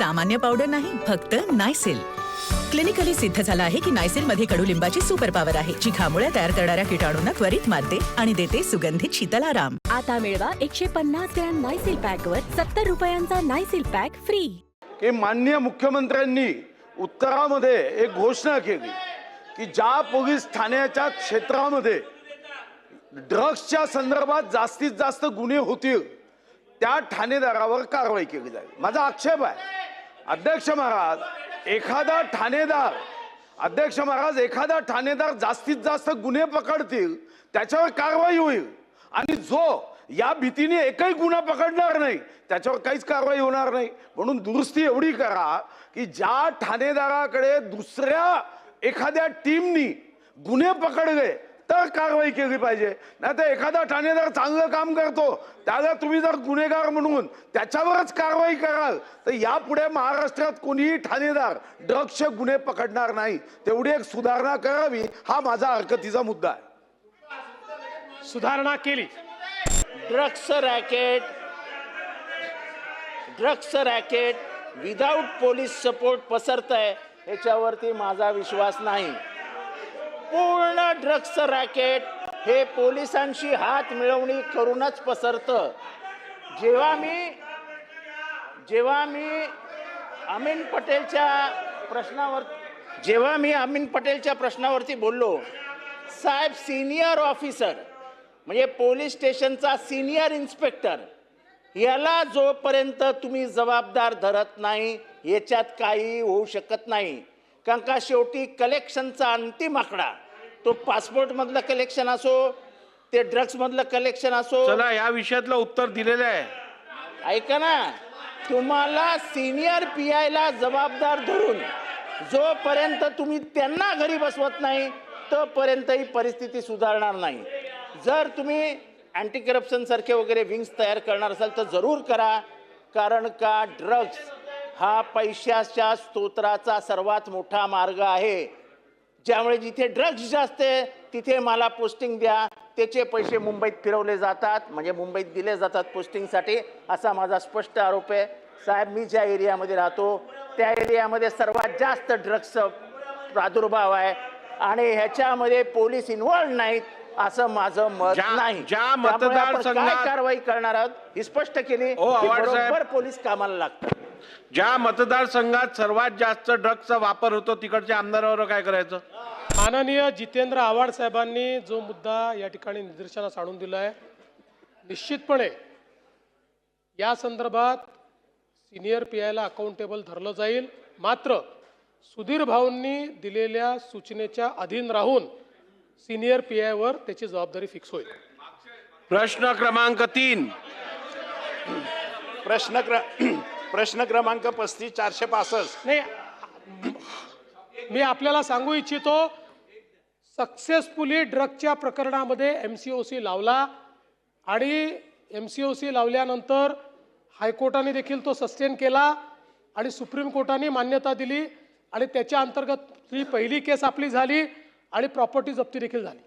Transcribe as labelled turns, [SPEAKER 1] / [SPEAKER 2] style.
[SPEAKER 1] सामान्य पावडर नाही, फक्त नायसिल. क्लिनिकली सिद्ध झाला आहे की नायसिल मध्ये कडुलिंबाची सुपर पॉवर आहे, जी घामोळ्या तयार करणाऱ्या किटाणूंना त्वरित मारते आणि देते सुगंधित शीतल आराम.
[SPEAKER 2] आता मिळवा 150 ग्रॅम नायसिल पॅक वर 70 रुपयांचा नायसिल पॅक फ्री.
[SPEAKER 3] की माननीय मुख्यमंत्र्यांनी उत्तरामध्ये एक घोषणा केली की ज्या पोलीस ठाण्याच्या क्षेत्रामध्ये ड्रग्सच्या संदर्भात जास्तीत जास्त गुन्हे होतील त्या ठाणेदारावर कारवाई केली जाईल. माझा आक्षेप आहे अध्यक्ष महाराज, एखादा ठाणेदार जास्तीत जास्त गुन्हे पकडतील त्याच्यावर कारवाई होईल, आणि जो या भीतीने एकही गुन्हा पकडणार नाही त्याच्यावर काहीच कारवाई होणार नाही. म्हणून दुरुस्ती एवढी करा की ज्या ठाणेदाराकडे दुसऱ्या एखाद्या टीमनी गुन्हे पकडले तर कारवाई केली पाहिजे. नाही तर एखादा ठाणेदार चांगलं काम करतो त्याला तुम्ही जर गुन्हेगार म्हणून त्याच्यावरच कारवाई कराल तर यापुढे महाराष्ट्रात कोणीही ठाणेदार ड्रग्सचे गुन्हे पकडणार नाही. तेवढी एक सुधारणा करावी, हा माझा हरकतीचा मुद्दा आहे.
[SPEAKER 4] सुधारणा केली.
[SPEAKER 5] Drugs racket without police support पसरत आहे, ह्याच्यावरती माझा विश्वास नाही. पूर्ण ड्रग्स रॅकेट हे पोलिसांशी हात मिळवणी करूनच पसरतं. जेव्हा मी अमीन पटेलच्या प्रश्नावरती बोललो, साहेब सिनियर ऑफिसर म्हणजे पोलीस स्टेशनचा सिनियर इन्स्पेक्टर, याला जोपर्यंत तुम्ही जबाबदार धरत नाही याच्यात काही होऊ शकत नाही. कारण का शेवटी कलेक्शनचा अंतिम आकडा तो पासपोर्ट मधलं कलेक्शन असो, ते ड्रग्स मधलं कलेक्शन असो.
[SPEAKER 4] चला, या विषयातलं उत्तर दिलेलं आहे.
[SPEAKER 5] ऐका ना, तुम्हाला सिनियर PI ला जबाबदार धरून जोपर्यंत तुम्ही त्यांना घरी बसवत नाही तोपर्यंत ही परिस्थिती सुधारणार नाही. जर तुम्ही अँटी करप्शन सारखे वगैरे विंग्स तयार करणार असाल तर जरूर करा. कारण का ड्रग्स हा पैशाच्या स्तोत्राचा सर्वात मोठा मार्ग आहे. ज्यामुळे जिथे ड्रग्स जास्त आहे तिथे मला पोस्टिंग द्या, त्याचे पैसे मुंबईत फिरवले जातात, म्हणजे मुंबईत दिले जातात पोस्टिंगसाठी, असा माझा स्पष्ट आरोप आहे. साहेब, मी ज्या एरियामध्ये राहतो त्या एरियामध्ये सर्वात जास्त ड्रग्सचा प्रादुर्भाव आहे आणि ह्याच्यामध्ये पोलीस इन्व्हॉल्व नाहीत असं माझं मत नाही.
[SPEAKER 4] ज्या मतदारसंघात
[SPEAKER 5] काय कारवाई करणार आहोत ही स्पष्ट केली, बरोबर पोलीस कामाला लागतात.
[SPEAKER 4] ज्या मतदारसंघात सर्वात जास्त ड्रग्सचा वापर होतो तिकडच्या आमदारावर काय करायचं?
[SPEAKER 6] माननीय जितेंद्र आव्हाड साहेबांनी जो मुद्दा या ठिकाणी निदर्शनास आणून दिला आहे, निश्चितपणे या संदर्भात सिनियर PI ला अकाउंटेबल धरलं जाईल. मात्र सुधीर भाऊंनी दिलेल्या सूचनेच्या अधीन राहून सिनियर PI वर त्याची जबाबदारी फिक्स होईल.
[SPEAKER 4] प्रश्न क्रमांक 3.
[SPEAKER 7] प्रश्न क्रमांक 35 465.
[SPEAKER 6] नाही, मी आपल्याला सांगू इच्छितो, सक्सेसफुली ड्रगच्या प्रकरणामध्ये MCOC लावला आणि MCOC लावल्यानंतर हायकोर्टाने देखील तो सस्टेन केला आणि सुप्रीम कोर्टाने मान्यता दिली आणि त्याच्या अंतर्गत ही पहिली केस आपली झाली आणि प्रॉपर्टी जप्ती देखील झाली.